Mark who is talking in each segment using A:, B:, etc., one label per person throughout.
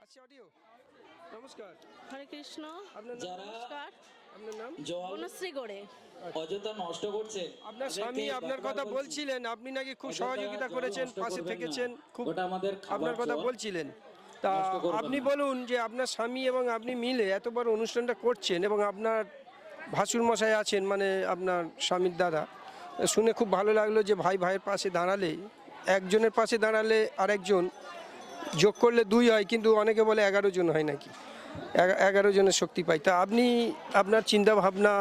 A: আছে অডিও। নমস্কার।
B: হরে কৃষ্ণ।
A: আপনার নাম?
B: নমস্কার।
A: আপনার নাম?
B: বনশ্রী গড়ে।
C: অযথা নষ্ট করছে।
A: আপনার স্বামী আপনার কথা বলছিলেন, আপনি নাকি খুব সহযোগিতা করেছেন, পাশে থেকেছেন, খুব আপনার কথা বলছিলেন। তা আপনি বলুন যে আপনার স্বামী এবং আপনি মিলে এত বড় অনুষ্ঠানটা করছেন এবং আপনার ভাসুর মশাই আছেন, মানে আপনার স্বামীর দাদা, শুনে খুব ভালো লাগলো যে ভাই ভাইয়ের পাশে দাঁড়ালে, একজনের পাশে দাঁড়ালে আরেকজন যোগ করলে 2 হয়, কিন্তু অনেকে বলে 11 জন হয় নাকি, 11 জনের শক্তি পাই। তা আপনি আপনার চিন্তা ভাবনা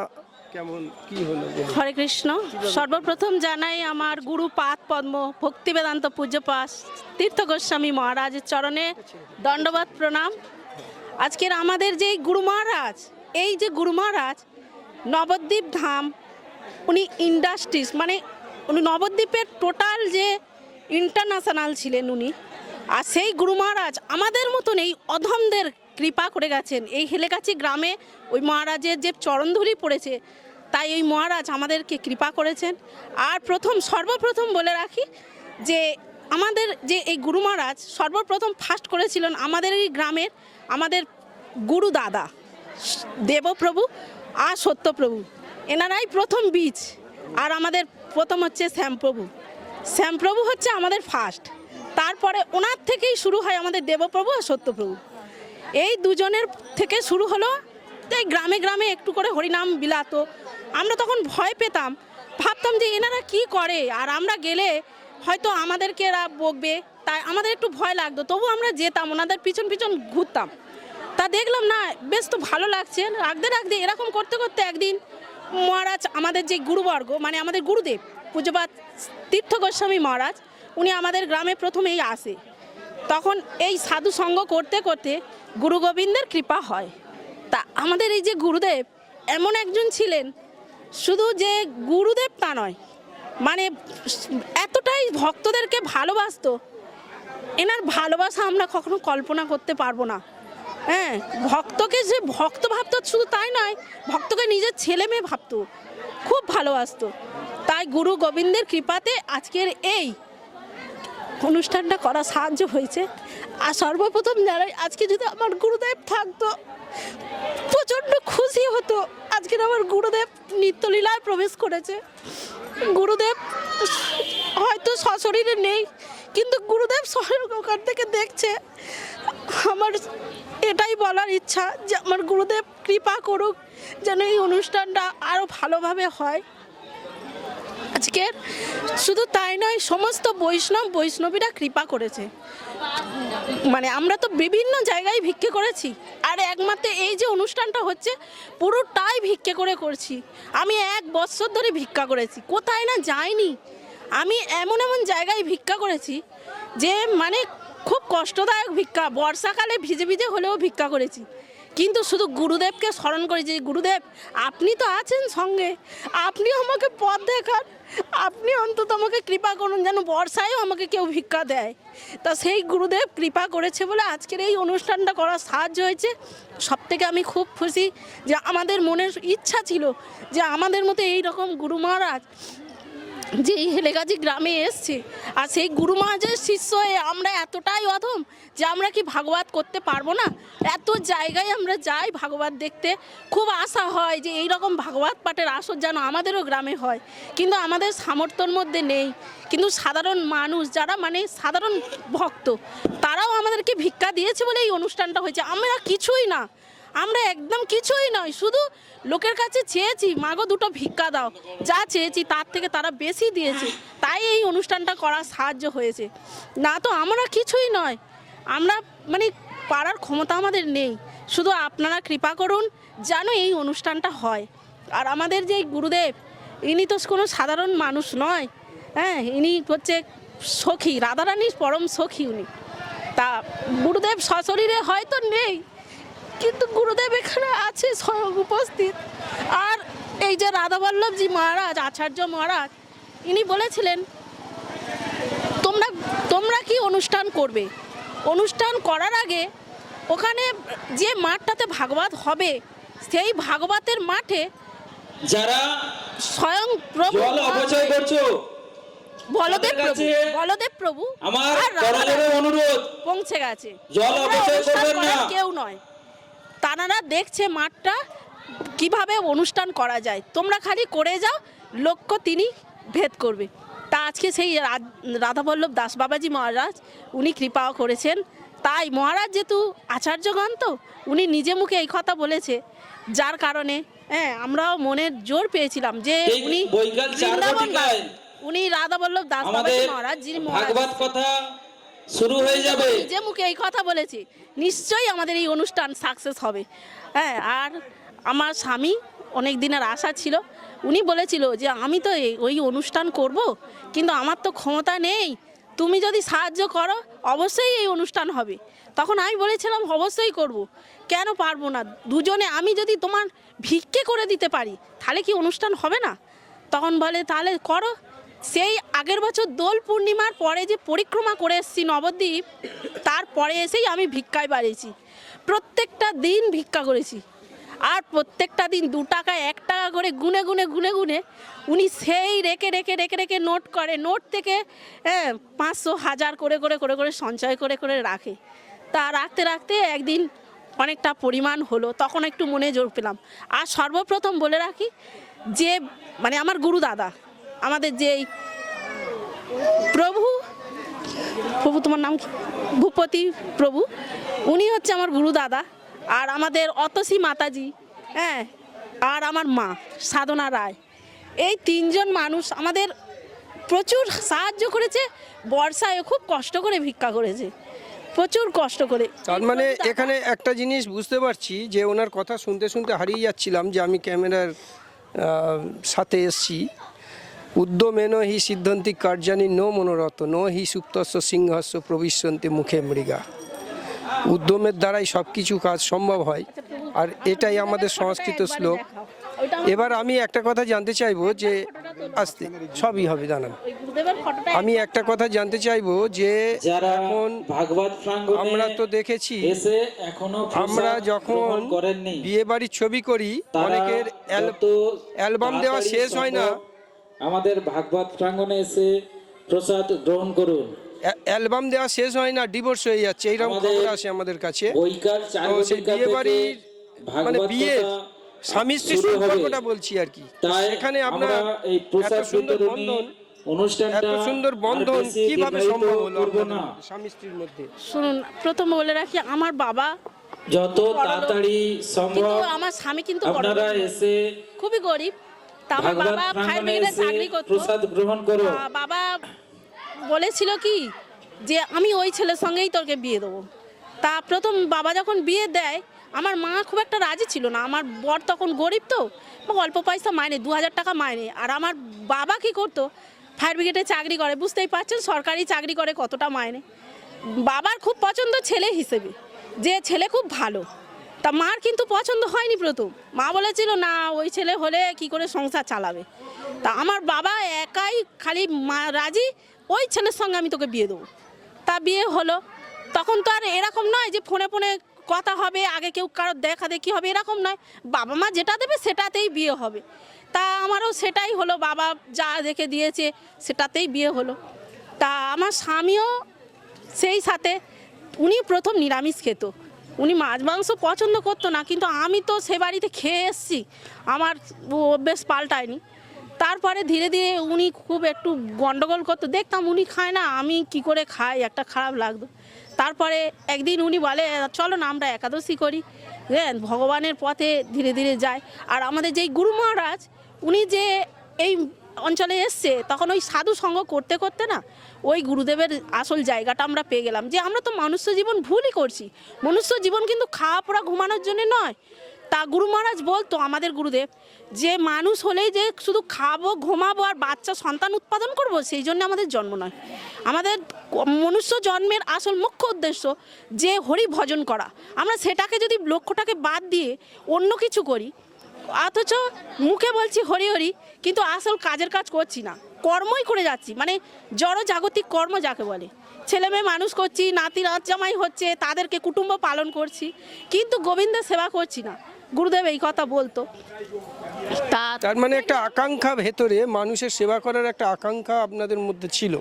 A: কেমন, কি হলো?
B: হরে কৃষ্ণ। সর্বপ্রথম জানাই আমার গুরু পাদ পদ্ম ভক্তি বেদান্ত পূজ্যপাস তীর্থ গোস্বামী মহারাজের চরণে দণ্ডবাদ প্রণাম। আজকের আমাদের যে গুরু মহারাজ, এই যে গুরু মহারাজ নবদ্বীপ ধাম, উনি ইন্ডাস্ট্রিজ, মানে উনি নবদ্বীপের টোটাল যে ইন্টারন্যাশনাল ছিলেন উনি। আর সেই গুরু মহারাজ আমাদের মতন এই অধমদের কৃপা করে গেছেন। এই হেলেকাছি গ্রামে ওই মহারাজের যে চরণধুলি পড়েছে, তাই এই মহারাজ আমাদেরকে কৃপা করেছেন। আর সর্বপ্রথম বলে রাখি যে আমাদের যে এই গুরু মহারাজ সর্বপ্রথম ফার্স্ট করেছিলেন আমাদের এই গ্রামের আমাদের গুরু দাদা দেবপ্রভু আর সত্যপ্রভু, এনারাই প্রথম বীজ। আর আমাদের প্রথম হচ্ছে শ্যামপ্রভু হচ্ছে আমাদের ফার্স্ট। তারপরে ওনার থেকেই শুরু হয় আমাদের দেবপ্রভু আর সত্যপ্রভু। এই দুজনের থেকে শুরু হলো। তাই গ্রামে গ্রামে একটু করে হরিনাম বিলাতো। আমরা তখন ভয় পেতাম, ভাবতাম যে এনারা কি করে, আর আমরা গেলে হয়তো আমাদেরকে এরা বকবে, তাই আমাদের একটু ভয় লাগতো। তবু আমরা যেতাম, ওনাদের পিছন পিছন ঘুরতাম। তা দেখলাম না, বেশ তো ভালো লাগছে। রাখতে রাখতে এরকম করতে করতে একদিন মহারাজ, আমাদের যে গুরুবর্গ, মানে আমাদের গুরুদেব পূজ্যপাত তীর্থ গোস্বামী মহারাজ, উনি আমাদের গ্রামে প্রথমেই আসে। তখন এই সাধু সঙ্গ করতে করতে গুরু গোবিন্দের কৃপা হয়। তা আমাদের এই যে গুরুদেব এমন একজন ছিলেন, শুধু যে গুরুদেব তা নয়, মানে এতটাই ভক্তদেরকে ভালোবাসতো, এনার ভালোবাসা আমরা কখনো কল্পনা করতে পারবো না। হ্যাঁ, ভক্তকে যে ভক্ত ভাবতো, শুধু তাই নয়, ভক্তকে নিজের ছেলে মেয়ে ভাবতো, খুব ভালোবাসতো। তাই গুরু গোবিন্দের কৃপাতে আজকের এই অনুষ্ঠানটা করা সাহায্য হয়েছে। আর সর্বপ্রথম জানাই, আজকে যদি আমার গুরুদেব থাকতো প্রচণ্ড খুশি হতো। আজকের আমার গুরুদেব নিত্যলীলায় প্রবেশ করেছে। গুরুদেব হয়তো সশরীরে নেই, কিন্তু গুরুদেব ওখান থেকে দেখছে। আমার এটাই বলার ইচ্ছা যে আমার গুরুদেব কৃপা করুক যেন এই অনুষ্ঠানটা আরও ভালোভাবে হয়। আজকের শুধু তাই নয়, সমস্ত বৈষ্ণবীরা কৃপা করেছে। মানে আমরা তো বিভিন্ন জায়গায় ভিক্ষে করেছি, আর একমাত্র এই যে অনুষ্ঠানটা হচ্ছে পুরোটাই ভিক্ষে করে করছি। আমি 1 বছর ধরে ভিক্ষা করেছি, কোথায় না যাইনি। আমি এমন এমন জায়গায় ভিক্ষা করেছি যে মানে খুব কষ্টদায়ক ভিক্ষা, বর্ষাকালে ভিজে ভিজে হলেও ভিক্ষা করেছি। কিন্তু শুধু গুরুদেবকে স্মরণ করেছি, গুরুদেব আপনি তো আছেন সঙ্গে, আপনি আমাকে পথ দেখান, আপনি অন্তত আমাকে কৃপা করুন যেন বর্ষায়ও আমাকে কেউ ভিক্ষা দেয়। তা সেই গুরুদেব কৃপা করেছে বলে আজকের এই অনুষ্ঠানটা করার সাহায্য হয়েছে। সবথেকে আমি খুব খুশি যে আমাদের মনের ইচ্ছা ছিল যে আমাদের মতো এই রকম গুরু মহারাজ যে এই হেলেগাছি গ্রামে এসছে, আর সেই গুরু মহারাজের শিষ্য হয়ে আমরা এতটাই অধম যে আমরা কি ভাগবত করতে পারবো না। এত জায়গায় আমরা যাই ভাগবত দেখতে, খুব আশা হয় যে এই রকম ভাগবত পাঠের আসর যেন আমাদেরও গ্রামে হয়, কিন্তু আমাদের সামর্থ্যের মধ্যে নেই। কিন্তু সাধারণ মানুষ যারা মানে সাধারণ ভক্ত, তারাও আমাদেরকে ভিক্ষা দিয়েছে বলে এই অনুষ্ঠানটা হয়েছে। আমরা কিছুই না, আমরা একদম কিছুই নয়, শুধু লোকের কাছে চেয়েছি মাগো 2টো ভিক্ষা দাও, যা চেয়েছি তার থেকে তারা বেশি দিয়েছে, তাই এই অনুষ্ঠানটা করা সাহায্য হয়েছে। না তো আমরা কিছুই নয়, আমরা মানে পারার ক্ষমতা আমাদের নেই। শুধু আপনারা কৃপা করুন যেন এই অনুষ্ঠানটা হয়। আর আমাদের যে গুরুদেব, ইনি তো কোনো সাধারণ মানুষ নয়। হ্যাঁ, ইনি হচ্ছে সখী, রাধারানীর পরম সখী উনি। তা গুরুদেব সশরীরে হয়তো নেই, কিন্তু গুরুদেব এখানে আছে স্বয়ং উপস্থিত। আর এই যে রাধাবল্লভজি মহারাজ, আচার্য মহারাজ, ইনি বলেছিলেন তোমরা কি অনুষ্ঠান করবে, অনুষ্ঠান করার আগে ওখানে যে মাঠটাতে ভাগবত হবে, সেই ভাগবতের মাঠে
C: যারা
B: স্বয়ং প্রভু
C: জল অপচয় করছো
B: বলদেব
C: তাদের
B: প্রভু,
C: কাছে
B: বলদেব প্রভু
C: আমার
B: আর রাধা
C: করজোড়ে অনুরোধ,
B: পৌঁছে গেছে।
C: জল
B: তোমরা
C: অপচয়
B: অনুষ্ঠান
C: করবেন
B: করার
C: না।
B: কেউ নয়, তারা দেখছে মাঠটা কিভাবে অনুষ্ঠান করা যায়, তোমরা খালি করে যাও, লক্ষ্য তিনি ভেদ করবে। তা আজকে সেই রাধাবল্লভ দাস বাবাজি মহারাজ উনি কৃপাও করেছেন। তাই মহারাজ যেহেতু আচার্যগণ, তো উনি নিজে মুখে এই কথা বলেছে, যার কারণে হ্যাঁ আমরাও মনের জোর পেয়েছিলাম যে
C: ঠিক
B: উনি
C: বৈকাল 4
B: বৃন্দাবন
C: ঘটিকায়
B: উনি রাধাবল্লভ দাস বাবাজি
C: আমাদের
B: মহারাজ যিনি মহারাজ
C: ভাগবত কথা শুরু হয়ে যাবে।
B: যে মুখে এই কথা বলেছি, নিশ্চয়ই আমাদের এই অনুষ্ঠান সাকসেস হবে। হ্যাঁ, আর আমার স্বামী অনেক দিনের আশা ছিল, উনি বলেছিল যে আমি তো ওই অনুষ্ঠান করব, কিন্তু আমার তো ক্ষমতা নেই, তুমি যদি সাহায্য করো অবশ্যই এই অনুষ্ঠান হবে। তখন আমি বলেছিলাম অবশ্যই করব, কেন পারবো না, দুজনে আমি যদি তোমার ভিক্ষে করে দিতে পারি তাহলে কি অনুষ্ঠান হবে না? তখন বলে তাহলে করো। সেই আগের বছর দোল পূর্ণিমার পরে যে পরিক্রমা করে এসেছি নবদ্বীপ, তারপরে এসেই আমি ভিক্ষায় বাড়িয়েছি, প্রত্যেকটা দিন ভিক্ষা করেছি। আর প্রত্যেকটা দিন 2 টাকা 1 টাকা করে গুনে গুনে গুনে গুনে উনি সেই রেখে রেখে রেখে রেখে নোট করে, নোট থেকে 500 1000 করে করে করে করে সঞ্চয় করে করে রাখে। তা রাখতে রাখতে একদিন অনেকটা পরিমাণ হলো, তখন একটু মনে জোর পেলাম। আর সর্বপ্রথম বলে রাখি যে মানে আমার গুরু দাদা, আমাদের যে প্রভু প্রভু তোমার নাম কি, ভূপতি প্রভু, উনি হচ্ছে আমার গুরু দাদা। আর আমাদের অতসী মাতাজি, হ্যাঁ, আর আমার মা সাধনা রায়, এই 3 জন মানুষ আমাদের প্রচুর সাহায্য করেছে। বর্ষায় খুব কষ্ট করে ভিক্ষা করেছে, প্রচুর কষ্ট করে।
A: তার মানে এখানে একটা জিনিস বুঝতে পারছি যে ওনার কথা শুনতে শুনতে হারিয়ে যাচ্ছিলাম, যে আমি ক্যামেরার সাথে এসছি। উদ্যমেন হি সিদ্ধন্তি কার্যানি নো মনোরথ নো হি সুপ্তস্য সিংহস্য প্রবিশ্যন্তে মুখে মৃগা। উদ্যমের দ্বারাই সব কিছু কাজ সম্ভব হয়, আর এটাই আমাদের সংস্কৃত শ্লোক। এবার আমি একটা কথা জানতে চাইবো যে আস্তে সবই হবে জানান, আমি একটা কথা জানতে চাইবো যে
C: যারা
A: এখন
C: ভাগবত প্রাঙ্গণে
A: আমরা তো দেখেছি
C: এসে এখনো
A: আমরা যখন
C: করেননি,
A: বিয়ে বাড়ির ছবি করি অনেকের অ্যালবাম দেওয়া শেষ হয় না,
C: আমাদের ভাগবত প্রাঙ্গণে এসে প্রসাদ গ্রহণ করুন।
A: অ্যালবাম দেওয়া শেষ হয় না, ডিভোর্স হয়ে যাচ্ছে, এইরকম খবর আসে আমাদের কাছে।
C: বৈকাল 4
A: তো সেই
C: ঘটিকা
A: বিয়ে
C: থেকে
A: বাড়ির মানে
C: ভাগবত
A: বিয়ের
C: কথা
A: স্বামী স্ত্রীর
C: শুরু হবে।
A: সম্পর্কটা বলছি আর কি।
C: তাই
A: এখানে
C: আমরা
A: আপনার
C: এই
A: এত
C: প্রসাদ
A: সুন্দর
C: বিতরণী
A: বন্ধন,
C: অনুষ্ঠানটা
A: এত সুন্দর বন্ধন
C: আর বেশি
A: কিভাবে
C: দীর্ঘায়িত
A: সম্ভব হলো
C: করব
A: আপনাদের
C: না।
A: স্বামী স্ত্রীর মধ্যে?
B: শুনুন, প্রথম বলে রাখি আমার বাবা
C: যত তাড়াতাড়ি সম্ভব
B: কিন্তু আমার স্বামী কিন্তু
C: আপনারা এসে
B: খুবই গরিব। তা আমার
C: ভাগবত
B: বাবা ফায়ার
C: প্রাঙ্গণে
B: ব্রিগেডে
C: এসে
B: চাকরি করতো।
C: প্রসাদ গ্রহণ করো।
B: বাবা বলেছিল কি যে আমি ওই ছেলের সঙ্গেই তোকে বিয়ে দেবো। তা প্রথম বাবা যখন বিয়ে দেয় আমার মা খুব একটা রাজি ছিল না, আমার বর তখন গরিব, তো অল্প পয়সা মাইনে 2000 টাকা মাইনে। আর আমার বাবা কি করতো, ফায়ার ব্রিগেডে চাকরি করে, বুঝতেই পারছেন সরকারি চাকরি করে কতটা মাইনে। বাবার খুব পছন্দ ছেলে হিসেবে, যে ছেলে খুব ভালো। তা মার কিন্তু পছন্দ হয়নি প্রথম, মা বলেছিল না ওই ছেলে হলে কি করে সংসার চালাবে। তা আমার বাবা একাই খালি মা রাজি, ওই ছেলের সঙ্গে আমি তোকে বিয়ে দেবো। তা বিয়ে হলো, তখন তো আর এরকম নয় যে ফোনে ফোনে কথা হবে, আগে কেউ কারোর দেখা দেখি হবে, এরকম নয়, বাবা মা যেটা দেবে সেটাতেই বিয়ে হবে। তা আমারও সেটাই হলো, বাবা যা দেখে দিয়েছে সেটাতেই বিয়ে হলো। তা আমার স্বামীও সেই সাথে, উনি প্রথম নিরামিষ খেত, উনি মাছ মাংস পছন্দ করতো না, কিন্তু আমি তো সে বাড়িতে খেয়ে এসেছি, আমার অভ্যেস পাল্টায়নি। তারপরে ধীরে ধীরে উনি খুব একটু গন্ডগোল করতো, দেখতাম উনি খায় না, আমি কি করে খাই, একটা খারাপ লাগতো। তারপরে একদিন উনি বলে চলো না আমরা একাদশী করি, হ্যাঁ ভগবানের পথে ধীরে ধীরে যায়। আর আমাদের যেই গুরু মহারাজ উনি যে এই অঞ্চলে এসছে, তখন ওই সাধু সঙ্গ করতে করতে না ওই গুরুদেবের আসল জায়গাটা আমরা পেয়ে গেলাম, যে আমরা তো মনুষ্য জীবন ভুলই করছি, মনুষ্য জীবন কিন্তু খাওয়া পড়া ঘুমানোর জন্য নয়। তা গুরু মহারাজ বলতো আমাদের গুরুদেব যে মানুষ হলেই যে শুধু খাবো ঘুমাবো আর বাচ্চা সন্তান উৎপাদন করব, সেই জন্য আমাদের জন্ম নয়। আমাদের মনুষ্য জন্মের আসল মুখ্য উদ্দেশ্য যে হরি ভজন করা। আমরা সেটাকে যদি লক্ষ্যটাকে বাদ দিয়ে অন্য কিছু করি, অথচ মুখে বলছি হরি হরি, কিন্তু আসল কাজের কাজ করছি না, কর্মই করে যাচ্ছি, মানে জড় জাগতিক কর্ম যাকে বলে। ছেলে মেয়ে মানুষ করছি, নাতি নাত জামাই হচ্ছে, তাদেরকে কুটুম্ব পালন করছি, কিন্তু গোবিন্দের সেবা করছি না। গুরুদেব এই কথা বলতো।
A: তার মানে একটা আকাঙ্ক্ষা ভেতরে, মানুষের সেবা করার একটা আকাঙ্ক্ষা আপনাদের মধ্যে ছিল,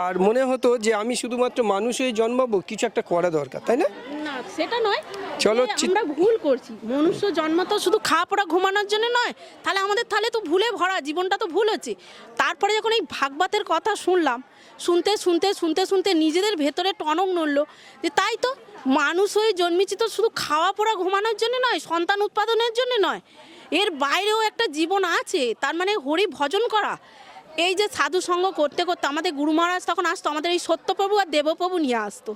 A: আর মনে হতো যে আমি শুধুমাত্র মানুষ হয়ে জন্মাবো, কিছু একটা করা দরকার, তাই না?
B: না সেটা নয়,
A: চলো,
B: আমরা ভুল করছি। মনুষ্য জন্ম তো শুধু খাওয়া পড়া ঘুমানোর জন্য নয়, তাহলে তো ভুলে ভরা, জীবনটা তো ভুল হচ্ছে। তারপরে যখন এই ভাগবতের কথা শুনলাম, শুনতে শুনতে শুনতে শুনতে নিজেদের ভেতরে টনক নড়লো যে তাই তো, মানুষ হয়ে জন্মেছি তো শুধু খাওয়া পড়া ঘুমানোর জন্য নয়, সন্তান উৎপাদনের জন্য নয়, এর বাইরেও একটা জীবন আছে। তার মানে হরি ভজন করা। এই যে সাধু সঙ্গ করতে করতে আমাদের গুরু মহারাজ তখন আসতো, আমাদের এই সত্যপ্রভু আর দেবপ্রভু নিয়ে আসতো,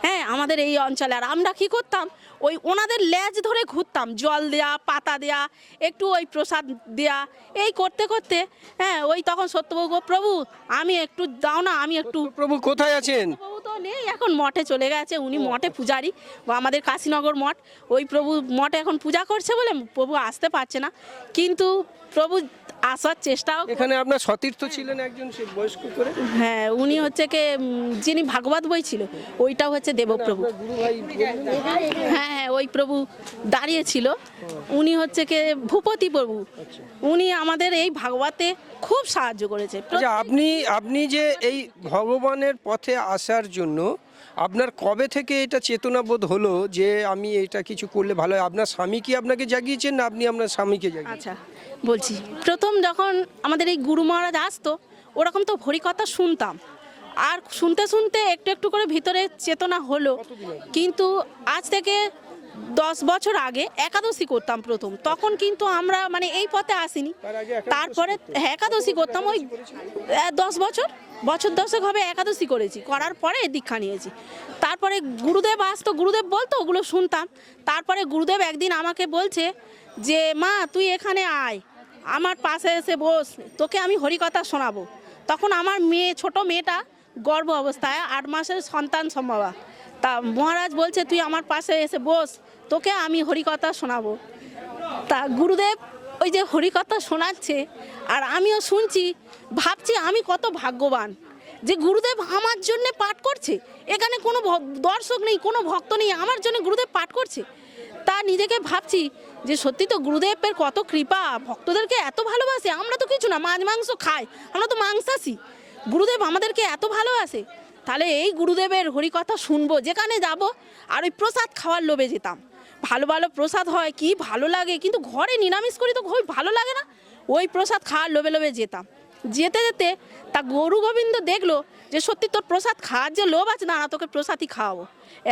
B: হ্যাঁ, আমাদের এই অঞ্চলে। আর আমরা কী করতাম, ওই ওনাদের লেজ ধরে ঘুরতাম, জল দেয়া, পাতা দেয়া, একটু ওই প্রসাদ দেয়া, এই করতে করতে, হ্যাঁ, ওই তখন সত্যপ্রভু, প্রভু আমি একটু দাও না, আমি একটু।
A: প্রভু কোথায় আছেন?
B: প্রভু তো নেই, এখন মঠে চলে গেছে, উনি মঠে পূজারি, আমাদের কাশীনগর মঠ। ওই প্রভু মঠে এখন পূজা করছে বলে প্রভু আসতে পারছে না, কিন্তু প্রভু আসার চেষ্টাও।
A: এখানে আপনার সতীর্থ ছিলেন একজন, সে বয়স্ক করে,
B: হ্যাঁ, উনি হচ্ছে কে যিনি ভাগবত বই ছিল, ওইটাও হচ্ছে দেবপ্রভু।
A: গুরু ভাই।
B: হ্যাঁ হ্যাঁ, ওই প্রভু দাঁড়িয়েছিল, উনি হচ্ছে কে ভূপতি প্রভু। উনি আমাদের এই ভাগবতে খুব সাহায্য করেছে।
A: আচ্ছা, আপনি যে এই ভগবানের পথে আসার জন্য আপনার কবে থেকে এটা চেতনাবোধ হলো যে আমি এটা কিছু করলে ভালো হয়? আপনার স্বামী কি আপনাকে জাগিয়েছেন, না আপনি আপনার স্বামীকে জাগিয়েছেন?
B: আচ্ছা বলছি, প্রথম যখন আমাদের এই গুরু মহারাজ আসতো, ওরকম তো হরিকথা শুনতাম, আর শুনতে শুনতে একটু একটু করে ভিতরে চেতনা হলো। কিন্তু আজ থেকে 10 বছর আগে একাদশী করতাম প্রথম, তখন কিন্তু আমরা মানে এই পথে আসিনি। তারপরে একাদশী করতাম ওই 10 বছর 10 হবে একাদশী করেছি, করার পরে দীক্ষা নিয়েছি। তারপরে গুরুদেব আসতো, গুরুদেব বলতো, ওগুলো শুনতাম। তারপরে গুরুদেব একদিন আমাকে বলছে যে মা তুই এখানে আয়, আমার পাশে এসে বস, তোকে আমি হরিকথা শোনাবো। তখন আমার ছোট মেয়েটা গর্ভ অবস্থায়, 8 মাসের সন্তান সম্ভবা। তা মহারাজ বলছে তুই আমার পাশে এসে বস, তোকে আমি হরিকথা শোনাবো। তা গুরুদেব ওই যে হরিকথা শোনাচ্ছে আর আমিও শুনছি, ভাবছি আমি কত ভাগ্যবান যে গুরুদেব আমার জন্য পাঠ করছে। এখানে কোনো দর্শক নেই, কোনো ভক্ত নেই, আমার জন্য গুরুদেব পাঠ করছে। তা নিজেকে ভাবছি যে সত্যি তো গুরুদেবের কত কৃপা, ভক্তদেরকে এত ভালোবাসে। আমরা তো কিছু না, মাছ মাংস খাই, আমরা তো মাংসাশী, গুরুদেব আমাদেরকে এত ভালোবাসে। তাহলে এই গুরুদেবের হরিকথা শুনবো, যেখানে যাব। আর ওই প্রসাদ খাওয়ার লোভে যেতাম, ভালো ভালো প্রসাদ হয়, কি ভালো লাগে, কিন্তু ঘরে নিরামিষ করি তো খুব ভালো লাগে না, ওই প্রসাদ খাওয়ার লোভে লোভে যেতাম। যেতে যেতে তা গুরু গোবিন্দ দেখলো যে সত্যি তোর প্রসাদ খাওয়ার যে লোভ আছে, না তোকে প্রসাদই খাওয়াবো।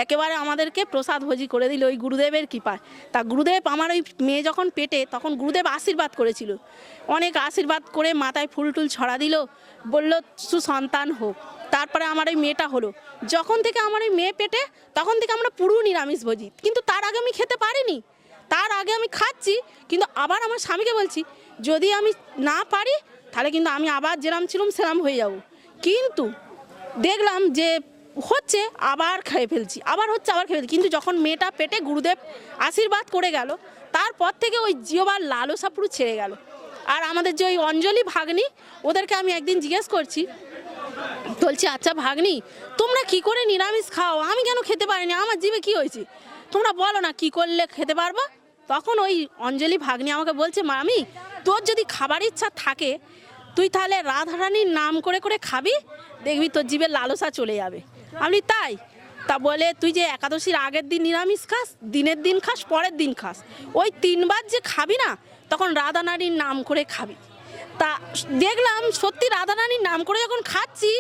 B: একেবারে আমাদেরকে প্রসাদ ভোজি করে দিল ওই গুরুদেবের কৃপায়। তা গুরুদেব আমার ওই মেয়ে যখন পেটে, তখন গুরুদেব আশীর্বাদ করেছিল, অনেক আশীর্বাদ করে মাথায় ফুল টুল ছড়া দিল, বলল সুসন্তান হোক। তারপরে আমার ওই মেয়েটা হলো। যখন থেকে আমার ওই মেয়ে পেটে, তখন থেকে আমরা পুরো নিরামিষ ভোজি, কিন্তু তার আগে আমি খেতে পারিনি। তার আগে আমি খাচ্ছি, কিন্তু আবার আমার স্বামীকে বলছি যদি আমি না পারি তাহলে কিন্তু আমি আবার যেরাম ছিলাম সেরাম হয়ে যাব। কিন্তু দেখলাম যে হচ্ছে, আবার খেয়ে ফেলছি, আবার হচ্ছে, আবার খেয়ে ফেলছি। কিন্তু যখন মেয়েটা পেটে গুরুদেব আশীর্বাদ করে গেল, তারপর থেকে ওই জিওবার লালসা পুরো ছেড়ে গেল। আর আমাদের যে ওই অঞ্জলি ভাগ্নি, ওদেরকে আমি একদিন জিজ্ঞেস করছি, বলছি আচ্ছা ভাগ্নি তোমরা কি করে নিরামিষ খাও, আমি কেন খেতে পারিনি, আমার জিভে কি হয়েছে, তোমরা বলো না কি করলে খেতে পারবো। তখন ওই অঞ্জলি ভাগ্নি আমাকে বলছে মামি, তোর যদি খাবার ইচ্ছা থাকে তুই তাহলে রাধারানীর নাম করে করে খাবি, দেখবি তোর জিভে লালসা চলে যাবে। আমি তাই? তা বলে তুই যে একাদশীর আগের দিন নিরামিষ খাস, দিনের দিন খাস, পরের দিন খাস, ওই 3 বার যে খাবি না, তখন রাধারানীর নাম করে খাবি। তা দেখলাম সত্যি রাধারানীর নাম করে যখন খাচ্ছি,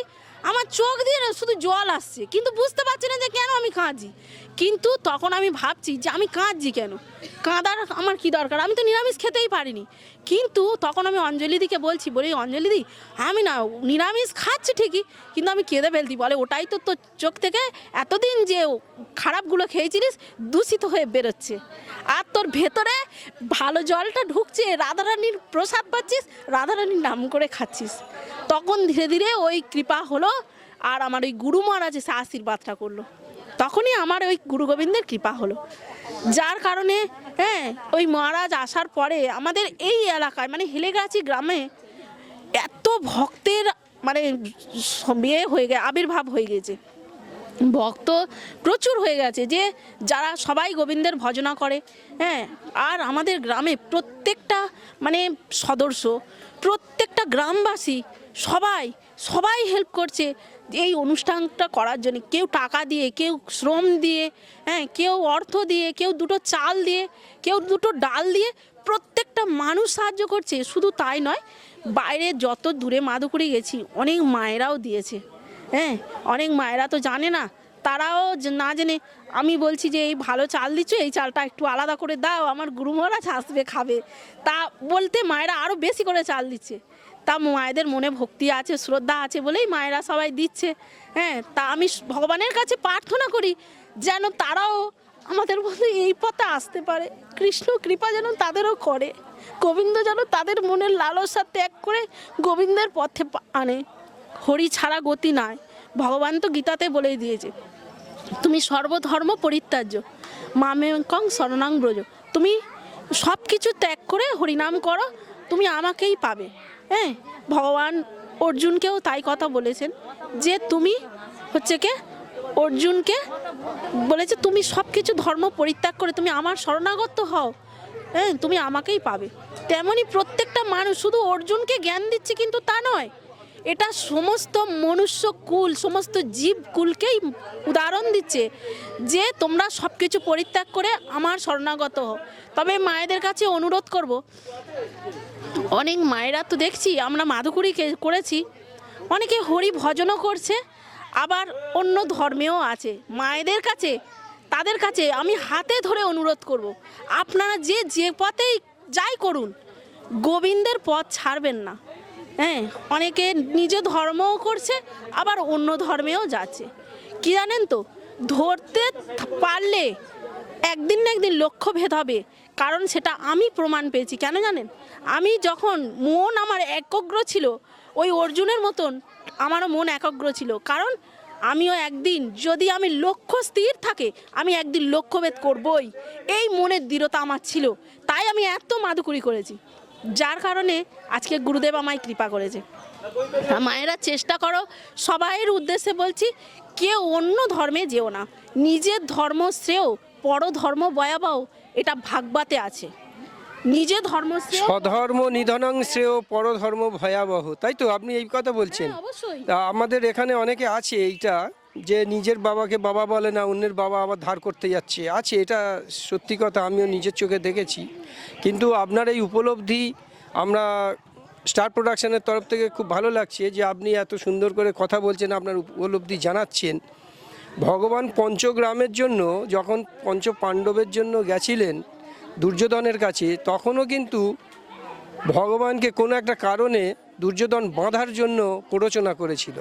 B: আমার চোখ দিয়ে না শুধু জল আসছে, কিন্তু বুঝতে পারছি না যে কেন আমি কাঁদছি। কিন্তু তখন আমি ভাবছি যে আমি কাঁদছি কেন, কাঁদার আমার কি দরকার, আমি তো নিরামিষ খেতেই পারিনি। কিন্তু তখন আমি অঞ্জলিদিকে বলি অঞ্জলিদি আমি না নিরামিষ খাচ্ছি ঠিকই, কিন্তু আমি কেঁদে ফেলতি। বলে ওটাই তো তোর চোখ থেকে এতদিন যে খারাপগুলো খেয়েছিলিস দূষিত হয়ে বেরোচ্ছে, আর তোর ভেতরে ভালো জলটা ঢুকছে, রাধারানীর প্রসাদ পাচ্ছিস, রাধারানীর নাম করে খাচ্ছিস। তখন ধীরে ধীরে ওই কৃপা হলো, আর আমার ওই গুরু মহারাজ এসে আশীর্বাদটা করলো, তখনই আমার ওই গুরু গোবিন্দের কৃপা হলো। যার কারণে হ্যাঁ, ওই মহারাজ আসার পরে আমাদের এই এলাকায় মানে হেলেগাছি গ্রামে এত ভক্তের মানে বিয়ে হয়ে গেছে, আবির্ভাব হয়ে গেছে। ভক্ত প্রচুর হয়ে গেছে, যে যারা সবাই গোবিন্দের ভজনা করে। হ্যাঁ, আর আমাদের গ্রামে প্রত্যেকটা মানে সদস্য, প্রত্যেকটা গ্রামবাসী সবাই সবাই হেল্প করছে এই অনুষ্ঠানটা করার জন্য। কেউ টাকা দিয়ে, কেউ শ্রম দিয়ে, হ্যাঁ, কেউ অর্থ দিয়ে, কেউ দুটো চাল দিয়ে, কেউ দুটো ডাল দিয়ে, প্রত্যেকটা মানুষ সাহায্য করছে। শুধু তাই নয়, বাইরে যত দূরে মাদুকুরি গেছি অনেক মায়েরাও দিয়েছে। হ্যাঁ, অনেক মায়েরা তো জানে না, তারাও না জেনে আমি বলছি যে এই ভালো চাল দিচ্ছ, এই চালটা একটু আলাদা করে দাও, আমার গুরু মহারাজ আসবে খাবে, তা বলতে মায়েরা আরও বেশি করে চাল দিচ্ছে। তা মায়েদের মনে ভক্তি আছে, শ্রদ্ধা আছে বলেই মায়েরা সবাই দিচ্ছে। হ্যাঁ, তা আমি ভগবানের কাছে প্রার্থনা করি যেন তারাও আমাদের মধ্যে এই পথে আসতে পারে, কৃষ্ণ কৃপা যেন তাদেরও করে, গোবিন্দ যেন তাদের মনের লালসা ত্যাগ করে গোবিন্দের পথে আনে। হরি ছাড়া গতি নাই, ভগবান তো গীতাতে বলেই দিয়েছে, তুমি সর্বধর্ম পরিত্যাজ্য মামেকং শরণাং ব্রজ, তুমি সব কিছু ত্যাগ করে হরিনাম করো, তুমি আমাকেই পাবে। হ্যাঁ, ভগবান অর্জুনকেও তাই কথা বলেছেন, যে তুমি হচ্ছে কে অর্জুনকে বলেছে তুমি সব কিছু ধর্ম পরিত্যাগ করে তুমি আমার শরণাগত হও, হ্যাঁ, তুমি আমাকেই পাবে। তেমনই প্রত্যেকটা মানুষ শুধু অর্জুনকে জ্ঞান দিচ্ছে কিন্তু তা নয়, এটা সমস্ত মনুষ্য কুল, সমস্ত জীব কুলকেই উদাহরণ দিচ্ছে যে তোমরা সব কিছু পরিত্যাগ করে আমার শরণাগত হও। তবে মায়েদের কাছে অনুরোধ করব, অনেক মায়েরা তো দেখছি আমরা মাধুকুরি করেছি, অনেকে হরি ভজনও করছে, আবার অন্য ধর্মেও আছে। মায়েদের কাছে, তাদের কাছে আমি হাতে ধরে অনুরোধ করব, আপনারা যে পথেই যাই করুন, গোবিন্দের পথ ছাড়বেন না। হ্যাঁ, অনেকে নিজ ধর্মও করছে, আবার অন্য ধর্মেও যাচ্ছে। কি জানেন তো, ধরতে পারলে একদিন না একদিন লক্ষ্য ভেদ হবে, কারণ সেটা আমি প্রমাণ পেয়েছি। কেন জানেন, আমি যখন মন আমার একগ্র ছিল, ওই অর্জুনের মতন আমারও মন একগ্র ছিল, কারণ আমিও একদিন, যদি আমি লক্ষ্য স্থির থাকে, আমি একদিন লক্ষ্যভেদ করবই, এই মনের দৃঢ়তা আমার ছিল। তাই আমি এত মাদুকুরি করেছি, যার কারণে আজকে গুরুদেব আমায় কৃপা করেছে। মায়েরা চেষ্টা করো, সবাইয়ের উদ্দেশ্যে বলছি, কেউ অন্য ধর্মে যেও না, নিজের ধর্ম শ্রেয় পর ধর্ম ভয়াবহ, এটা ভাগবতে আছে। নিজের ধর্ম শ্রেয়,
A: স্বধর্ম নিধনং শ্রেয় পরধর্ম ভয়াবহ, তাই তো আপনি এই কথা বলছেন?
B: হ্যাঁ, অবশ্যই।
A: তা আমাদের এখানে অনেকে আছে এইটা, যে নিজের বাবাকে বাবা বলে না, অন্যের বাবা আবার ধার করতে যাচ্ছে, আছে, এটা সত্যি কথা, আমিও নিজের চোখে দেখেছি। কিন্তু আপনার এই উপলব্ধি আমরা স্টার প্রোডাকশনের তরফ থেকে খুব ভালো লাগছে যে আপনি এত সুন্দর করে কথা বলছেন, আপনার উপলব্ধি জানাচ্ছেন। ভগবান পঞ্চগ্রামের জন্য যখন পঞ্চ পাণ্ডবের জন্য গেছিলেন দুর্যোধনের কাছে, তখনও কিন্তু ভগবানকে কোনো একটা কারণে দুর্যোধন বাঁধার জন্য প্ররোচনা করেছিল,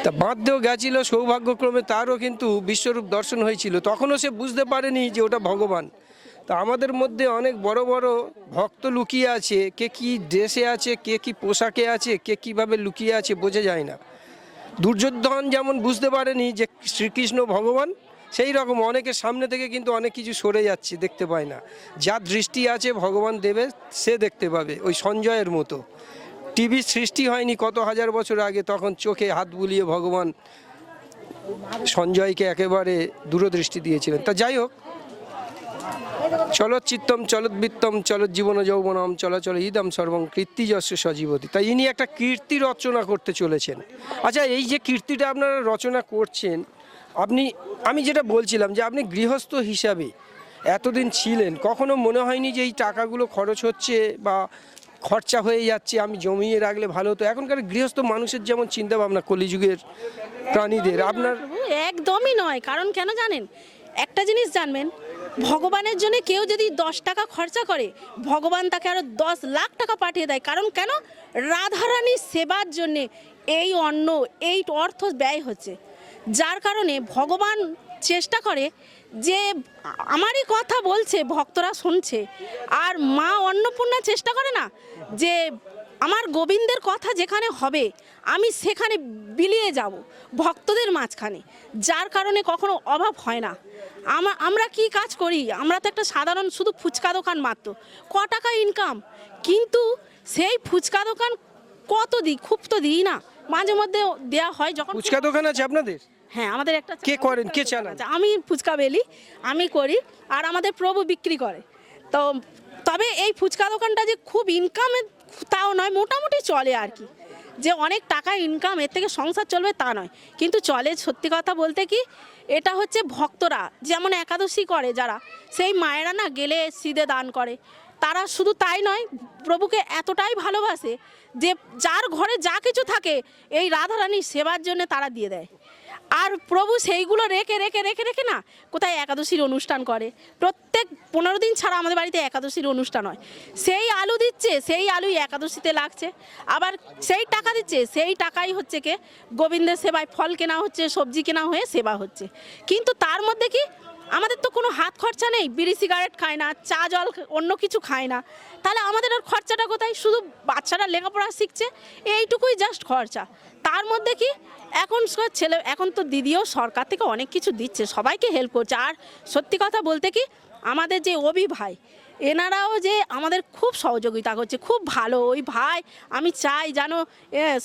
A: তা বাঁধতেও গেছিল, সৌভাগ্যক্রমে তারও কিন্তু বিশ্বরূপ দর্শন হয়েছিল, তখনও সে বুঝতে পারেনি যে ওটা ভগবান। তা আমাদের মধ্যে অনেক বড় বড় ভক্ত লুকিয়ে আছে, কে কী ড্রেসে আছে, কে কী পোশাকে আছে, কে কীভাবে লুকিয়ে আছে বোঝা যায় না। দুর্যোধন যেমন বুঝতে পারেনি যে শ্রীকৃষ্ণ ভগবান, সেই রকম অনেকের সামনে থেকে কিন্তু অনেক কিছু সরে যাচ্ছে, দেখতে পায় না। যার দৃষ্টি আছে ভগবান দেবে, সে দেখতে পাবে। ওই সঞ্জয়ের মতো, টিভি সৃষ্টি হয়নি কত হাজার বছর আগে, তখন চোখে হাত বুলিয়ে ভগবান সঞ্জয়কে একেবারে দূরদৃষ্টি দিয়েছিলেন। তা যাই হোক, চলচ্চিত্তম চলৎবৃত্তম চলজ্জীবন যৌবনম চলাচল ইদম সর্বং কীর্তিযস্য সজীবতি। তাই ইনি একটা কীর্তি রচনা করতে চলেছেন। আচ্ছা, এই যে কীর্তিটা আপনারা রচনা করছেন, আমি যেটা বলছিলাম যে আপনি গৃহস্থ হিসাবে এতদিন ছিলেন, কখনো মনে হয়নি যে এই টাকাগুলো খরচ হচ্ছে বা খরচা হয়ে যাচ্ছে, আমি জমিয়ে রাখলে ভালো হতো? এখনকার গৃহস্থ মানুষের যেমন চিন্তা ভাবনা, কলিযুগের প্রাণীদের, আপনার
B: একদমই নয়। কারণ কেন জানেন, একটা জিনিস জানবেন, ভগবানের জন্য কেউ যদি 10 টাকা খরচা করে, ভগবান তাকে আরো 10 লাখ টাকা পাঠিয়ে দেয়। কারণ কেন, রাধারানীর সেবার জন্যে এই অন্ন, এই অর্থ ব্যয় হচ্ছে। যার কারণে ভগবান চেষ্টা করে যে, আমারই কথা বলছে, ভক্তরা শুনছে, আর মা অন্নপূর্ণা চেষ্টা করে না যে আমার গোবিন্দের কথা যেখানে হবে আমি সেখানে বিলিয়ে যাব ভক্তদের মাঝখানে, যার কারণে কখনো অভাব হয় না। আমরা কি কাজ করি, আমরা তো একটা সাধারণ শুধু ফুচকা দোকান মাত্র, ক টাকা ইনকাম, কিন্তু সেই ফুচকা দোকান কত দিই, খুব তো দিই না, মাঝে মধ্যে দেওয়া হয়। যখন
A: ফুচকা দোকান আছে আপনাদের?
B: হ্যাঁ, আমাদের একটা
A: কে করেন? কে
B: ফুচকার দোকান
A: চালান?
B: আছে। আমি ফুচকা বেলি, আমি করি, আর আমাদের প্রভু বিক্রি করে। তো তবে এই ফুচকা দোকানটা যে খুব ইনকামে তাও নয়, মোটামুটি চলে আর কি, যে অনেক টাকা ইনকাম, এর থেকে সংসার চলবে তা নয়, কিন্তু চলে। সত্যি কথা বলতে কি, এটা হচ্ছে ভক্তরা যেমন একাদশী করে যারা, সেই মায়েরা না গেলে সিদে দান করে। তারা শুধু তাই নয়, প্রভুকে এতটাই ভালোবাসে যে যার ঘরে যা কিছু থাকে এই রাধারানীর সেবার জন্য তারা দিয়ে দেয়। আর প্রভু সেইগুলো রেখে রেখে রেখে রেখে না কোথায় একাদশীর অনুষ্ঠান করে। প্রত্যেক 15 দিন ছাড়া আমাদের বাড়িতে একাদশীর অনুষ্ঠান হয়। সেই আলু দিচ্ছে, সেই আলুই একাদশীতে লাগছে, আবার সেই টাকা দিচ্ছে, সেই টাকাই হচ্ছে কে গোবিন্দের সেবায় ফল কেনা হচ্ছে, সবজি কেনা হয়ে সেবা হচ্ছে। কিন্তু তার মধ্যে কি আমাদের তো কোনো হাত খরচা নেই, বিড়ি সিগারেট খায় না, চা জল অন্য কিছু খায় না, তাহলে আমাদের আর খরচাটা কোথায়? শুধু বাচ্চারা লেখাপড়া শিখছে, এইটুকুই জাস্ট খরচা। তার মধ্যে কি এখন ছেলে, এখন তো দিদিও সরকার থেকে অনেক কিছু দিচ্ছে, সবাইকে হেল্প করছে। আর সত্যি কথা বলতে কি, আমাদের যে অভি ভাই, এনারাও যে আমাদের খুব সহযোগিতা করছে, খুব ভালো। ওই ভাই আমি চাই যেন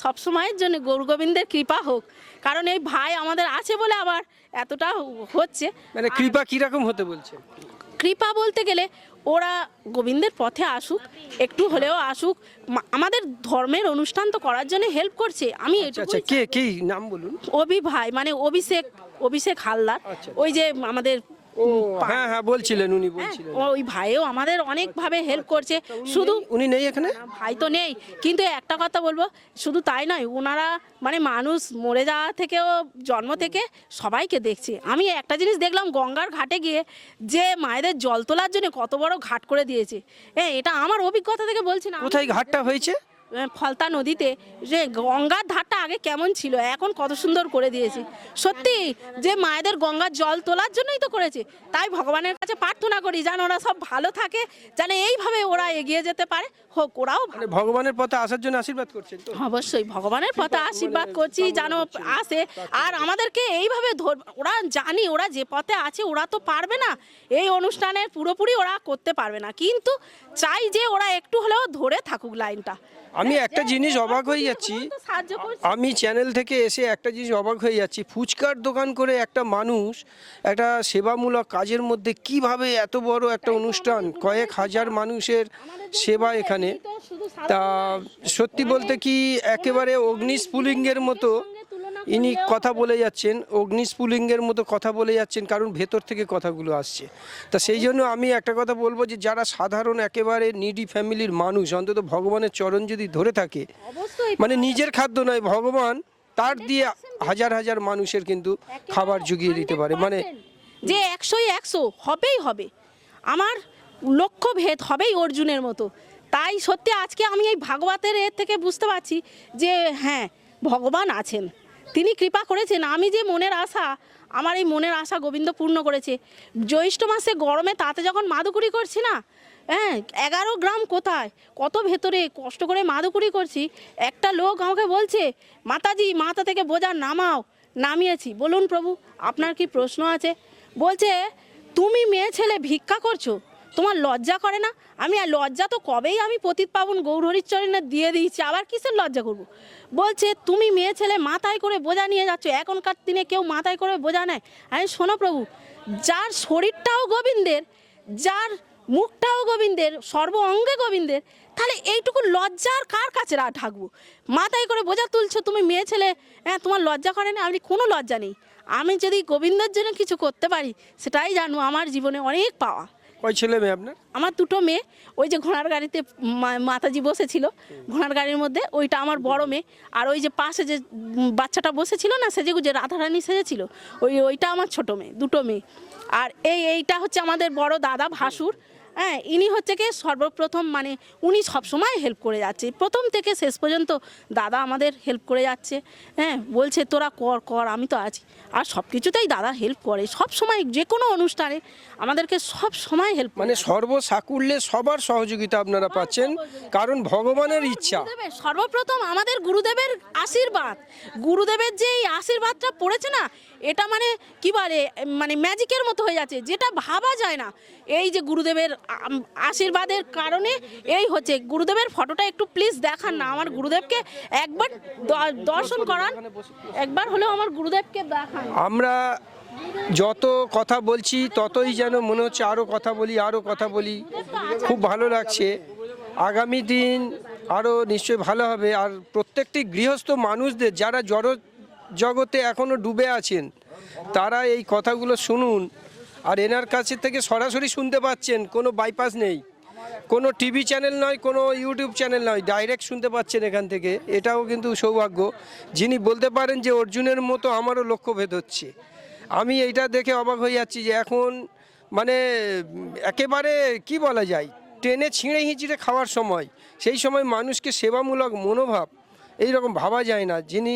B: সবসময়ের জন্য গৌর গোবিন্দের কৃপা হোক, কারণ এই ভাই আমাদের আছে বলে আবার এতটা হচ্ছে।
A: মানে কৃপা কিরকম হতে বলছে?
B: কৃপা বলতে গেলে ওরা গোবিন্দের পথে আসুক, একটু হলেও আসুক, আমাদের ধর্মের অনুষ্ঠান তো করার জন্য হেল্প করছে। আমি
A: আচ্ছা, কে কে নাম বলুন?
B: অভি ভাই, মানে অভিষেক হালদার, ওই যে আমাদের
A: ও হ্যাঁ হ্যাঁ বলছিলেন, উনি বলছিলেন।
B: ওই ভাইও আমাদের অনেকভাবে হেল্প করছে। শুধু
A: উনি নেই এখানে?
B: ভাই তো নেই, কিন্তু একটা কথা বলবো, শুধু তাই নয়, ওনারা মানে মানুষ মরে যাওয়া থেকেও জন্ম থেকে সবাইকে দেখছে। আমি একটা জিনিস দেখলাম, গঙ্গার ঘাটে গিয়ে যে মায়েদের জল তোলার জন্য কত বড় ঘাট করে দিয়েছে। এটা আমার অভিজ্ঞতা থেকে বলছি না।
A: কোথায় ঘাটটা হয়েছে?
B: ফলতা নদীতে। যে গঙ্গার ধারটা আগে কেমন ছিল, এখন কত সুন্দর করে দিয়েছে। সত্যি যে মায়েদের গঙ্গার জল তোলার জন্যই তো করেছে। তাই ভগবানের কাছে প্রার্থনা করি যেন ওরা সব ভালো থাকে, যেন এইভাবে ওরা এগিয়ে যেতে পারে, হোক ওরাও
A: মানে ভগবানের পথে আসার জন্য আশীর্বাদ করছেন তো?
B: অবশ্যই ভগবানের পথে আশীর্বাদ করছি যেন আসে, আর আমাদেরকে এইভাবে ওরা জানি ওরা যে পথে আছে ওরা তো পারবে না এই অনুষ্ঠানের পুরোপুরি ওরা করতে পারবে না, কিন্তু চাই যে ওরা একটু হলেও ধরে থাকুক লাইনটা।
A: আমি একটা জিনিস অবাক হয়ে যাচ্ছি,
B: সাহায্য করছি।
A: আমি চ্যানেল থেকে এসে একটা জিনিস অবাক হয়ে যাচ্ছি, ফুচকার দোকান করে একটা মানুষ একটা সেবামূলক কাজের মধ্যে কিভাবে এত বড় একটা অনুষ্ঠান, কয়েক হাজার মানুষের সেবা এখানে। তা সত্যি বলতে কি একেবারে অগ্নিস্ফুলিঙ্গের মতো ইনি কথা বলে যাচ্ছেন, অগ্নিস্ফুলিঙ্গের মতো কথা বলে যাচ্ছেন, কারণ ভেতর থেকে কথাগুলো আসছে। তা সেই জন্য আমি একটা কথা বলবো যে যারা সাধারণ একেবারে নিডি ফ্যামিলির মানুষ, অন্তত ভগবানের চরণ যদি ধরে থাকে, মানে নিজের খাদ্য নয়, ভগবান তার দিয়ে হাজার হাজার মানুষের কিন্তু খাবার জুগিয়ে দিতে পারে। মানে
B: যে 100ই 100 হবেই হবে, আমার লক্ষ্য ভেদ হবেই অর্জুনের মতো। তাই সত্যি আজকে আমি এই ভাগবতের এর থেকে বুঝতে পারছি যে হ্যাঁ, ভগবান আছেন, তিনি কৃপা করেছেন। আমি যে মনের আশা, আমার এই মনের আশা গোবিন্দ পূর্ণ করেছে। জ্যৈষ্ঠ মাসে গরমে তাতে যখন মাদুকুরি করছি না, 11 গ্রাম কোথায়, কত ভেতরে কষ্ট করে মাদুকুরি করছি, একটা লোক আমাকে বলছে, মাতাজি মাথা থেকে বোঝা নামাও। নামিয়েছি। বলুন প্রভু আপনার কি প্রশ্ন আছে? বলছে তুমি মেয়ে ছেলে ভিক্ষা করছো, তোমার লজ্জা করে না? আমি লজ্জা তো কবেই আমি পতিত পাবন গৌরহরির চরণে দিয়ে দিয়েছি, আবার কিসের লজ্জা করব? বলছে তুমি মেয়ে ছেলে মাথায় করে বোঝা নিয়ে যাচ্ছ, এখনকার দিনে কেউ মাথায় করে বোঝা নেয়? আমি শোনো প্রভু, যার শরীরটাও গোবিন্দের, যার মুখটাও গোবিন্দের, সর্ব অঙ্গে গোবিন্দের, তাহলে এইটুকু লজ্জার কার কাছে ঢাকবো? মাথায় করে বোঝা তুলছো তুমি মেয়ে ছেলে, তোমার লজ্জা করে না? আমি কোনো লজ্জা নেই। আমি যদি গোবিন্দের জন্য কিছু করতে পারি সেটাই জানবো আমার জীবনে অনেক পাওয়া।
A: কয় ছেলে মেয়ে আপনার?
B: আমার 2টো মেয়ে। ওই যে ঘোড়ার গাড়িতে মাতাজি বসেছিল, ঘোড়ার গাড়ির মধ্যে, ওইটা আমার বড় মেয়ে। আর ওই যে পাশে যে বাচ্চাটা বসেছিল না, সেজে গুজে রাধারানী সেজেছিল, ওইটা আমার ছোট মেয়ে। 2টো মেয়ে। আর এইটা হচ্ছে আমাদের বড় দাদা ভাসুর। ইনি হচ্ছে কি সর্বপ্রথম, মানে উনি সবসময় হেল্প করে যাচ্ছে, প্রথম থেকে শেষ পর্যন্ত দাদা আমাদের হেল্প করে যাচ্ছে। বলছে তোরা কর আমি তো আছি। আর সব কিছুতেই দাদা হেল্প করে, সব সময় যে কোনো অনুষ্ঠানে আমাদেরকে সব সময় হেল্প,
A: মানে সর্বসাকুল্যে সবার সহযোগিতা আপনারা পাচ্ছেন, কারণ ভগবানের ইচ্ছা।
B: সর্বপ্রথম আমাদের গুরুদেবের আশীর্বাদ, গুরুদেবের যে এই আশীর্বাদটা পড়েছে না, এটা মানে কি বলে, মানে ম্যাজিকের মতো হয়ে যাচ্ছে, যেটা ভাবা যায় না। এই যে গুরুদেবের আশীর্বাদের কারণে এই হচ্ছে। গুরুদেবের ফটোটা একটু প্লিজ দেখান না, আমার গুরুদেবকে একবার দর্শন করান, একবার হলেও আমার গুরুদেবকে দেখান।
A: আমরা যত কথা বলছি ততই যেন মনে হচ্ছে আরও কথা বলি, আরও কথা বলি। খুব ভালো লাগছে। আগামী দিন আরও নিশ্চয়ই ভালো হবে। আর প্রত্যেকটি গৃহস্থ মানুষদের যারা জড় জগতে এখনও ডুবে আছেন, তারা এই কথাগুলো শুনুন। আর এনার কাছে থেকে সরাসরি শুনতে পাচ্ছেন, কোনো বাইপাস নেই, কোনো টিভি চ্যানেল নয়, কোনো ইউটিউব চ্যানেল নয়, ডাইরেক্ট শুনতে পাচ্ছেন এখান থেকে। এটাও কিন্তু সৌভাগ্য। যিনি বলতে পারেন যে অর্জুনের মতো আমারও লক্ষ্যভেদ হচ্ছে। আমি এইটা দেখে অবাক হয়ে যাচ্ছি যে এখন মানে একেবারে কি বলা যায়, টেনে ছিঁড়ে হিঁচড়ে খাওয়ার সময়, সেই সময় মানুষকে সেবামূলক মনোভাব এই রকম ভাবা যায় না। যিনি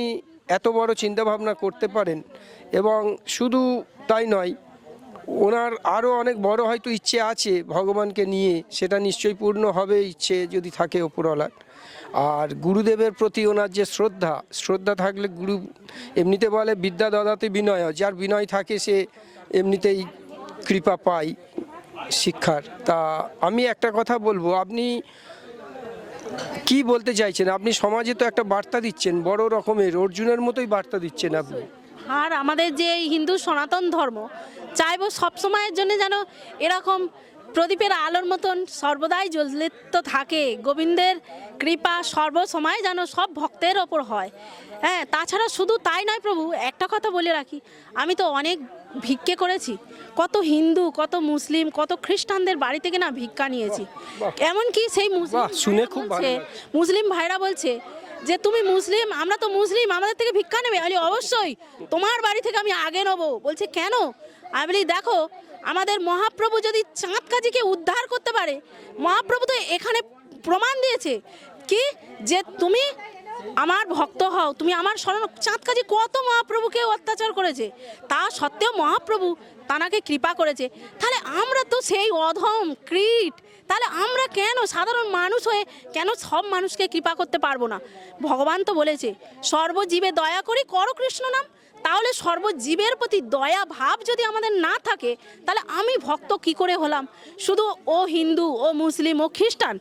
A: এত বড় চিন্তাভাবনা করতে পারেন, এবং শুধু তাই নয়, ওনার আরও অনেক বড় হয়তো ইচ্ছে আছে ভগবানকে নিয়ে, সেটা নিশ্চয়ই পূর্ণ হবে ইচ্ছে যদি থাকে ওপরওয়ালার। আর গুরুদেবের প্রতি ওনার যে শ্রদ্ধা থাকলে গুরু এমনিতে বলে বিদ্যা দদাতে বিনয়, যার বিনয় থাকে সে এমনিতেই কৃপা পায় শিক্ষার। তা আমি একটা কথা বলবো, আপনি কি বলতে চাইছেন? আপনি সমাজে তো একটা বার্তা দিচ্ছেন, বড় রকমের অর্জুনের মতোই বার্তা দিচ্ছেন আপনি।
B: আর আমাদের যে এই হিন্দু সনাতন ধর্ম, চাইবো সবসময়ের জন্য যেন এরকম প্রদীপের আলোর মতন সর্বদাই জ্বলিত থাকে। গোবিন্দের কৃপা সর্বসময় যেন সব ভক্তের ওপর হয়। হ্যাঁ, তাছাড়া শুধু তাই নয় প্রভু, একটা কথা বলে রাখি, আমি তো অনেক ভিক্ষে করেছি। কত হিন্দু, কত মুসলিম, কত খ্রিস্টানদের বাড়ি থেকে না ভিক্ষা নিয়েছি। এমনকি সেই
A: শুনে খুব ভালো
B: মুসলিম ভাইরা বলছে যে তুমি মুসলিম, আমরা তো মুসলিম, আমাদের থেকে ভিক্ষা নেবে? আমি অবশ্যই তোমার বাড়ি থেকে আমি আগে নেবো। বলছে কেন? আমি বলি দেখো, আমাদের মহাপ্রভু যদি চাঁদ কাজীকে উদ্ধার করতে পারে, মহাপ্রভু তো এখানে প্রমাণ দিয়েছে কি যে তুমি আমার ভক্ত হও, তুমি আমার শরণ। চাঁদ কাজী কত মহাপ্রভুকে অত্যাচার করেছে, তা সত্ত্বেও মহাপ্রভু তানাকে কৃপা করেছে। তাহলে আমরা তো সেই অধম কীট, তাহলে আমরা কেন সাধারণ মানুষ হয়ে কেন সব মানুষকে কৃপা করতে পারবো না? ভগবান তো বলেছে সর্বজীবে দয়া করি করো কৃষ্ণ নাম। তাহলে সর্বজীবের প্রতি দয়া ভাব যদি আমাদের না থাকে, তাহলে আমি ভক্ত কি করে হলাম? শুধু ও হিন্দু, ও মুসলিম, ও খ্রিস্টান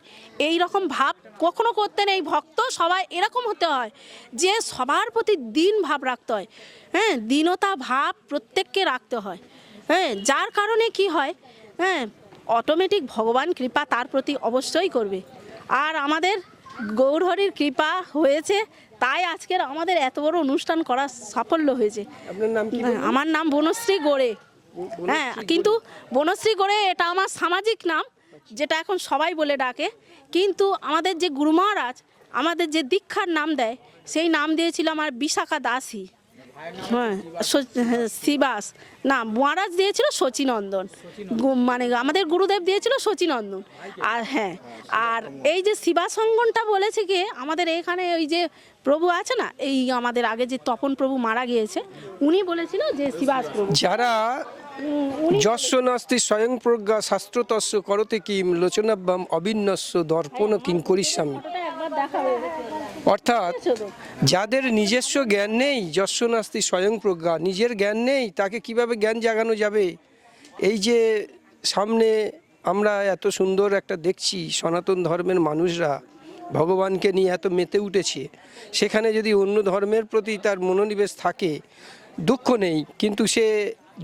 B: এই রকম ভাব কখনো করতে নেই। ভক্ত সবাই এরকম হতে হয় যে সবার প্রতি দিন ভাব রাখতে হয়। হ্যাঁ, দীনতা ভাব প্রত্যেককে রাখতে হয়। হ্যাঁ, যার কারণে কি হয়, হ্যাঁ, অটোমেটিক ভগবান কৃপা তার প্রতি অবশ্যই করবে। আর আমাদের গৌরহরির কৃপা হয়েছে, তাই আজকের আমাদের এত বড় অনুষ্ঠান করা সাফল্য হয়েছে।
A: আপনার নাম কি?
B: আমার নাম বনশ্রী গোড়ে। হ্যাঁ, কিন্তু বনশ্রী গোড়ে এটা আমার সামাজিক নাম, যেটা এখন সবাই বলে ডাকে। কিন্তু আমাদের যে গুরু মহারাজ আমাদের যে দীক্ষার নাম দেয়, সেই নাম দিয়েছিল আমার বিশাখা দাসী। হ্যাঁ, শিবাস না, মহারাজ দিয়েছিল শচীনন্দন, মানে আমাদের গুরুদেব দিয়েছিল শচীনন্দন। আর হ্যাঁ, আর এই যে শিবাসঙ্গনটা বলেছে কি, আমাদের এখানে ওই যে প্রভু আছে না, এই আমাদের আগে যে তপন প্রভু মারা গিয়েছে, উনি বলেছিল যে শিবাস প্রভু
A: যারা যস্য নাস্তি স্বয়ং প্রজ্ঞা শাস্ত্রতস্য করতে কিম লোচনাভ্যাম অবিন্যস্য দর্পণ কিং করিষ্যামি। অর্থাৎ যাদের নিজস্ব জ্ঞান নেই, যস্য নাস্তি স্বয়ং প্রজ্ঞা, নিজের জ্ঞান নেই, তাকে কিভাবে জ্ঞান জাগানো যাবে? এই যে সামনে আমরা এত সুন্দর একটা দেখছি, সনাতন ধর্মের মানুষরা ভগবানকে নিয়ে এত মেতে উঠেছে, সেখানে যদি অন্য ধর্মের প্রতি তার মনোনিবেশ থাকে, দুঃখ নেই, কিন্তু সে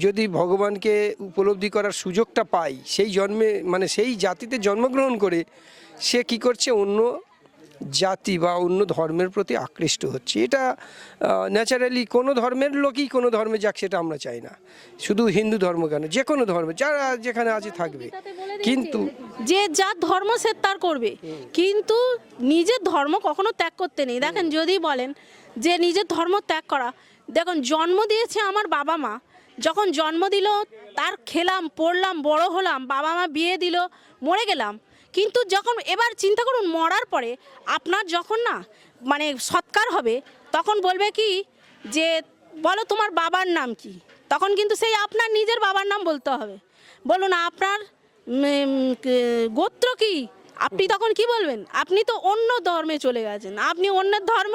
A: যদি ভগবানকে উপলব্ধি করার সুযোগটা পায়, সেই জন্মে মানে সেই জাতিতে জন্মগ্রহণ করে, সে কি করছে? অন্য জাতি বা অন্য ধর্মের প্রতি আকৃষ্ট হচ্ছে। এটা ন্যাচারালি কোনো ধর্মের লোকই কোনো ধর্মে যাক, সেটা আমরা চাই না। শুধু হিন্দু ধর্ম কেন, যে কোনো ধর্ম যারা যেখানে আছে থাকবে, কিন্তু
B: যে যার ধর্ম সে তার করবে, কিন্তু নিজের ধর্ম কখনো ত্যাগ করতে নেই। দেখেন, যদি বলেন যে নিজের ধর্ম ত্যাগ করা, দেখুন জন্ম দিয়েছে আমার বাবা মা, যখন জন্ম দিল তার খেলাম, পড়লাম, বড় হলাম, বাবা মা বিয়ে দিল, মরে গেলাম। কিন্তু যখন এবার চিন্তা করুন, মরার পরে আপনার যখন না মানে সৎকার হবে, তখন বলবে কি যে বলো তোমার বাবার নাম কি? তখন কিন্তু সেই আপনার নিজের বাবার নাম বলতে হবে। বলুন আপনার গোত্র কি? আপনি তখন কি বলবেন? আপনি তো অন্য ধর্মে চলে গেছেন, আপনি অন্যের ধর্ম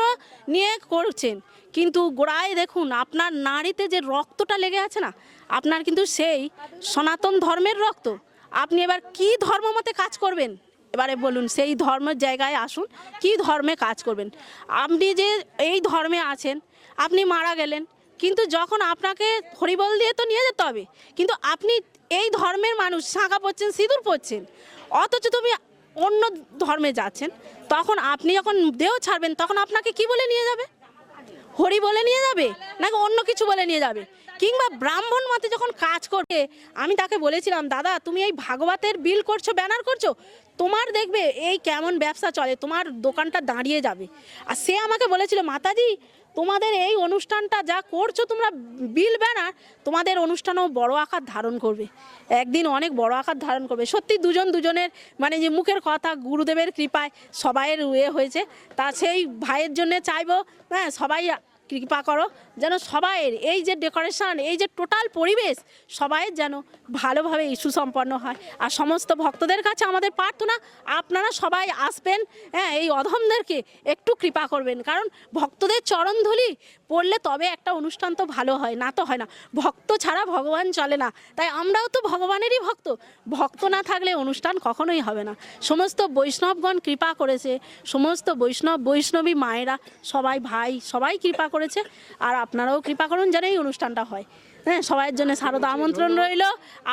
B: নিয়ে করছেন। কিন্তু গোড়ায় দেখুন, আপনার নাড়িতে যে রক্তটা লেগে আছে না, আপনার কিন্তু সেই সনাতন ধর্মের রক্ত। আপনি এবার কি ধর্ম মতে কাজ করবেন, এবারে বলুন, সেই ধর্মের জায়গায় আসুন, কি ধর্মে কাজ করবেন। আপনি যে এই ধর্মে আছেন, আপনি মারা গেলেন, কিন্তু যখন আপনাকে হরিবল দিয়ে তো নিয়ে যেতে হবে, কিন্তু আপনি এই ধর্মের মানুষ, শাঁখা পরছেন, সিঁদুর পরছেন, অথচ তুমি অন্য ধর্মে যাচ্ছেন, তখন আপনি যখন দেহ ছাড়বেন তখন আপনাকে কি বলে নিয়ে যাবে? হরি বলে নিয়ে যাবে নাকি অন্য কিছু বলে নিয়ে যাবে? কিংবা ব্রাহ্মণ মতে যখন কাজ করে, আমি তাকে বলেছিলাম, দাদা তুমি এই ভাগবতের বিল করছো, ব্যানার করছো, তোমার দেখবে এই কেমন ব্যবসা চলে, তোমার দোকানটা দাঁড়িয়ে যাবে। আর সে আমাকে বলেছিল, মাতাজি তোমাদের এই অনুষ্ঠানটা যা করছো তোমরা বিল ব্যানার, তোমাদের অনুষ্ঠানও বড় আকার ধারণ করবে, একদিন অনেক বড় আকার ধারণ করবে। সত্যি দুজনের মানে যে মুখের কথা, গুরুদেবের কৃপায় সবাইয়ের হয়েছে। তা সেই ভাইয়ের জন্য চাইবো, হ্যাঁ, সবাই কৃপা করো যেন সবাইয়ের এই যে ডেকোরেশন, এই যে টোটাল পরিবেশ, সবাইয়ের যেন ভালোভাবে সুসম্পন্ন হয়। আর সমস্ত ভক্তদের কাছে আমাদের প্রার্থনা, আপনারা সবাই আসবেন, হ্যাঁ, এই অধমদেরকে একটু কৃপা করবেন, কারণ ভক্তদের চরণধুলি পড়লে তবে একটা অনুষ্ঠান তো ভালো হয়, না তো হয় না। ভক্ত ছাড়া ভগবান চলে না, তাই আমরাও তো ভগবানেরই ভক্ত, ভক্ত না থাকলে অনুষ্ঠান কখনোই হবে না। সমস্ত বৈষ্ণবগণ কৃপা করেছে, সমস্ত বৈষ্ণবী মায়েরা, সবাই ভাই সবাই কৃপা করেছে, আর আপনারাও কৃপা করুন যেন এই অনুষ্ঠানটা হয়। হ্যাঁ, সবাইয়ের জন্য সারদা আমন্ত্রণ রইল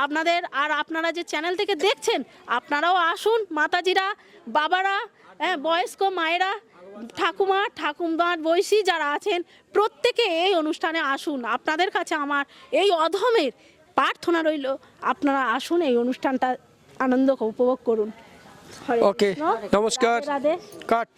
B: আপনাদের। আর আপনারা যে চ্যানেল থেকে দেখছেন, আপনারাও আসুন, মাতাজিরা, বাবারা, হ্যাঁ, বয়স্ক মায়েরা, ঠাকুমার বয়সী যারা আছেন, প্রত্যেকে এই অনুষ্ঠানে আসুন। আপনাদের কাছে আমার এই অধমের প্রার্থনা রইল, আপনারা আসুন, এই অনুষ্ঠানটা আনন্দ উপভোগ করুন। হরে
A: ওকে,
B: কৃষ্ণ,
A: নমস্কার,
B: রাধে রাধে।
A: কাট।